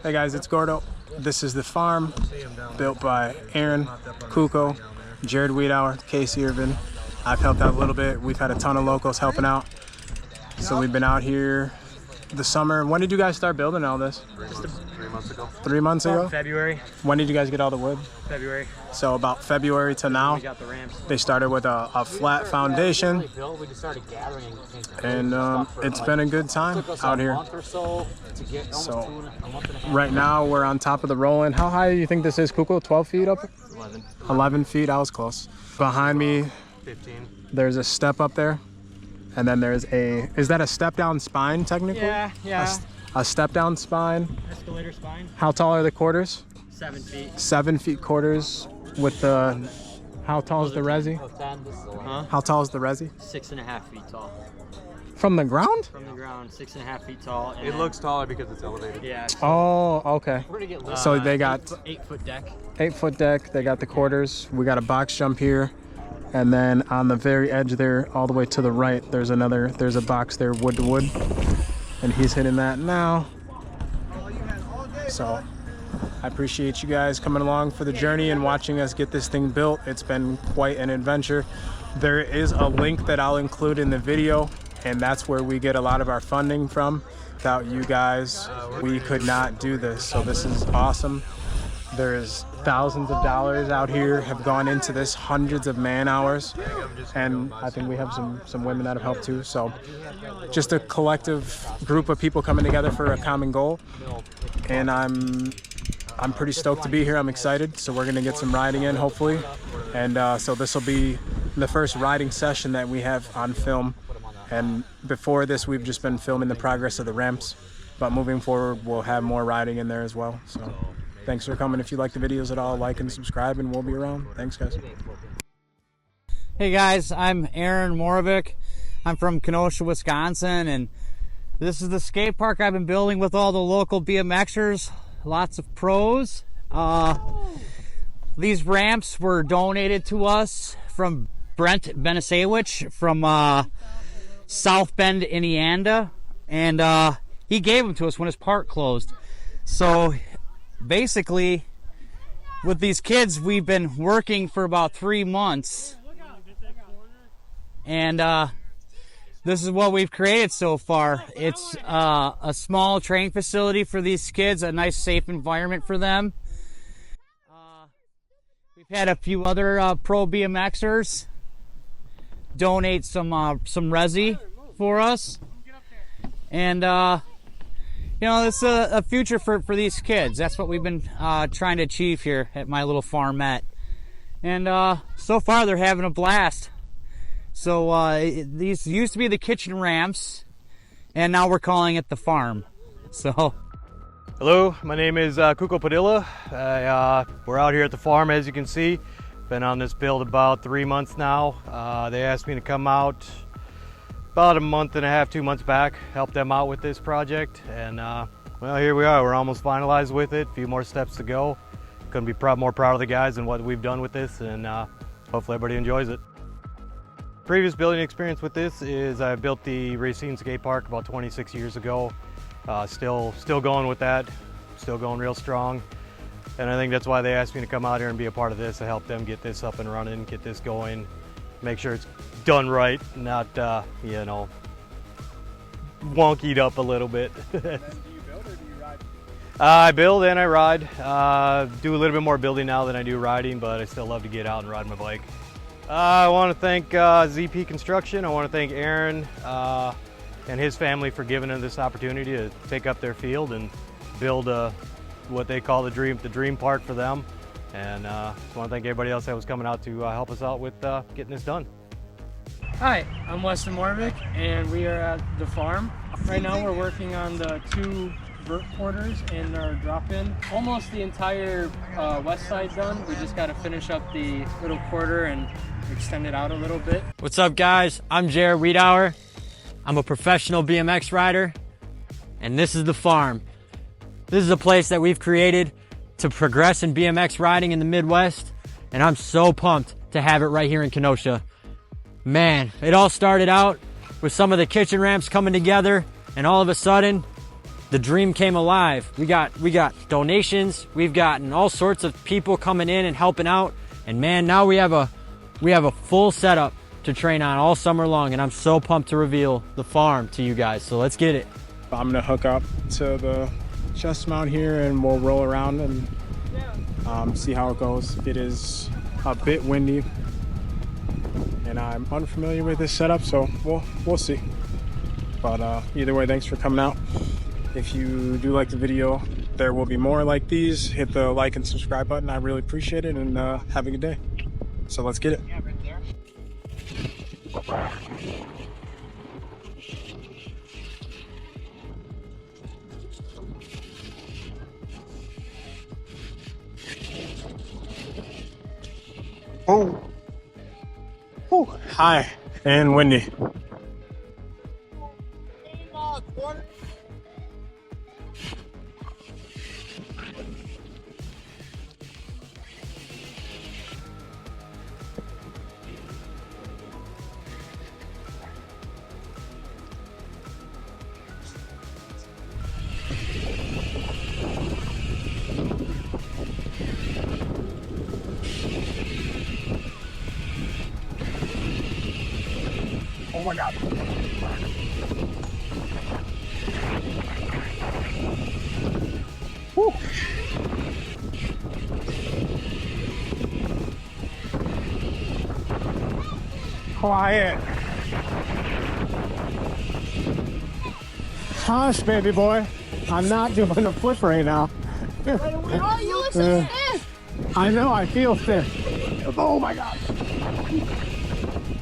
Hey guys, it's Gordo. This is the farm built by Arron, Kuko, Jared Weidower, Casey Irvin. I've helped out a little bit. We've had a ton of locals helping out. So we've been out here the summer. When did you guys start building all this? 3 months ago. 3 months ago? February. When did you guys get all the wood? February. So about February to now. We got the ramps. They started with a flat foundation. And it's been a good time out here. So right now we're on top of the rolling. How high do you think this is, Kuko? 12 feet up? 11. 11 feet, I was close. Behind me, 15. there's a step up there. And then there's is that a step down spine technically? Yeah. A step down spine. Escalator spine. How tall are the quarters? 7 feet. 7 feet quarters with the, how tall is the resi? Huh? How tall is the resi? 6.5 feet tall. From the ground? From the ground, 6.5 feet tall. It looks taller because it's elevated. Yeah. Oh, okay. So they got 8-foot deck. 8-foot deck. They got the quarters. We got a box jump here. And then on the very edge there, all the way to the right, there's a box there, wood to wood. And he's hitting that now. So I appreciate you guys coming along for the journey and watching us get this thing built. It's been quite an adventure. There is a link that I'll include in the video, and that's where we get a lot of our funding from. Without you guys, we could not do this. So this is awesome. There's thousands of dollars out here have gone into this, hundreds of man hours, and I think we have some women that have helped too. So just a collective group of people coming together for a common goal, and I'm pretty stoked to be here. I'm excited. So we're gonna get some riding in hopefully, and so this will be the first riding session that we have on film. And before this, we've just been filming the progress of the ramps, but moving forward, we'll have more riding in there as well. So thanks for coming. If you like the videos at all, like and subscribe, and we'll be around. Thanks, guys. Hey guys, I'm Arron Moravec. I'm from Kenosha, Wisconsin, and this is the skate park I've been building with all the local BMXers, lots of pros. These ramps were donated to us from Brent Banaseiwicz from South Bend, Indiana, and he gave them to us when his park closed. So basically, with these kids, we've been working for about 3 months, and this is what we've created so far. It's a small training facility for these kids, a nice safe environment for them. We've had a few other pro BMXers donate some resi for us, and you know, this is a future for these kids. That's what we've been trying to achieve here at my little farmette. And so far, they're having a blast. So these used to be the kitchen ramps, and now we're calling it the farm. So. Hello, my name is Kuko Padilla. We're out here at the farm, as you can see. Been on this build about 3 months now. They asked me to come out about a month and a half, 2 months back, help them out with this project, and well, here we are. We're almost finalized with it. A few more steps to go. Couldn't be more proud of the guys and what we've done with this, and hopefully everybody enjoys it. Previous building experience with this is I built the Racine skate park about 26 years ago. Still going with that, still going real strong, and I think that's why they asked me to come out here and be a part of this to help them get this up and running, get this going, make sure it's done right, not you know, wonkied up a little bit. Do you build or do you ride? I build and I ride. Do a little bit more building now than I do riding, but I still love to get out and ride my bike. I want to thank ZP Construction. I want to thank Arron and his family for giving us this opportunity to take up their field and build what they call the dream park for them. And I just want to thank everybody else that was coming out to help us out with getting this done. Hi, I'm Arron Moravec, and we are at the farm. Right now we're working on the 2 vert quarters and our drop-in. Almost the entire west side's done. We just got to finish up the little quarter and extend it out a little bit. What's up, guys? I'm Jared Weidower. I'm a professional BMX rider, and this is the farm. This is a place that we've created to progress in BMX riding in the Midwest, and I'm so pumped to have it right here in Kenosha. Man, it all started out with some of the kitchen ramps coming together, and all of a sudden, the dream came alive. We got donations. We've gotten all sorts of people coming in and helping out. And man, now we have a full setup to train on all summer long. And I'm so pumped to reveal the farm to you guys. So let's get it. I'm gonna hook up to the chest mount here and we'll roll around and see how it goes. It is a bit windy and I'm unfamiliar with this setup, so we'll see. But either way, thanks for coming out. If you do like the video, there will be more like these. Hit the like and subscribe button. I really appreciate it, and have a good day. So let's get it. Yeah, right there. Oh. Oh. Hi, and windy. Oh my God. Woo. Quiet. Hush, baby boy. I'm not doing a flip right now. Oh, you look so stiff. I know, I feel stiff. Oh my God.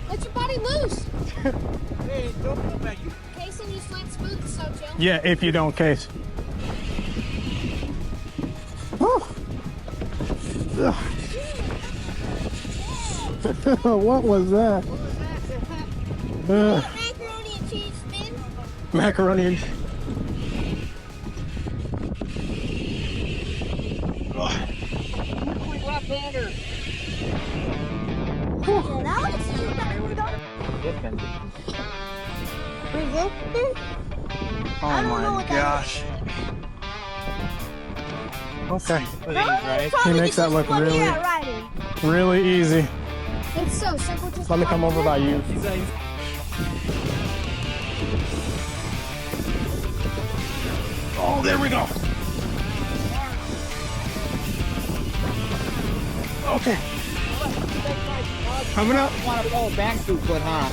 Let your body loose. Hey, don't feel bad. Casing, you slant smooth, so chill. Yeah, if you don't case. What was that? Macaroni and cheese spin. Macaroni and... Oh my gosh. Okay. He makes that look really easy. It's so simple. Just Let me come over by you. Oh, there we go. Okay. Coming up. You want to pull it back 2 foot, huh?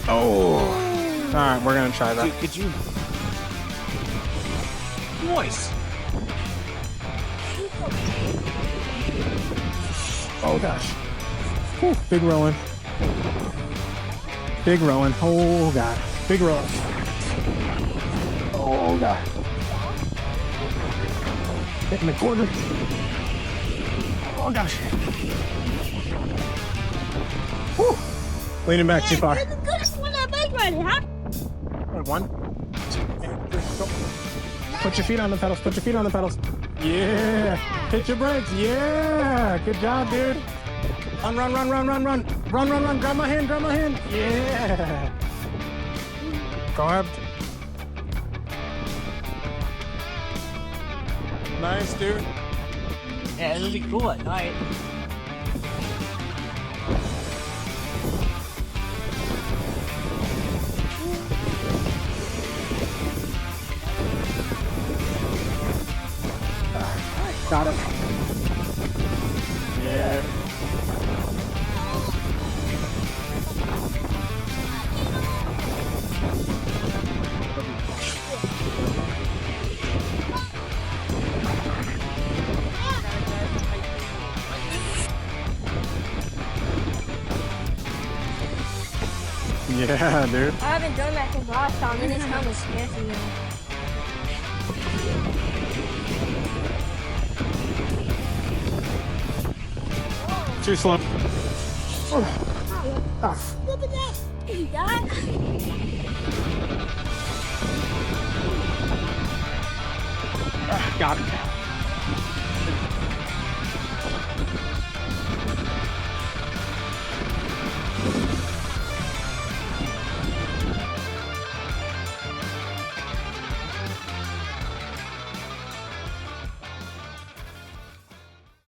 Oh. All right, we're gonna try that. Dude, could you? Voice. Oh gosh. Whew, big rolling. Big rolling. Oh God. Big rolling. Oh God. Hitting the quarter. Oh gosh. Whew. Leaning back too far. You're the goodest one I've made right here, huh? 1, 2, and 3, go. Put your feet on the pedals. Put your feet on the pedals. Yeah. Hit your brakes. Yeah. Good job, dude. Run, run, run, run, run, run. Run, run, run. Grab my hand. Grab my hand. Yeah. Go ahead. Nice, dude. Yeah, it'll be cool at night. Got it. Yeah. Yeah, dude. I haven't done that since last time, and it's kind of sketchy now. Too slow. Look at that. You got it. Got it.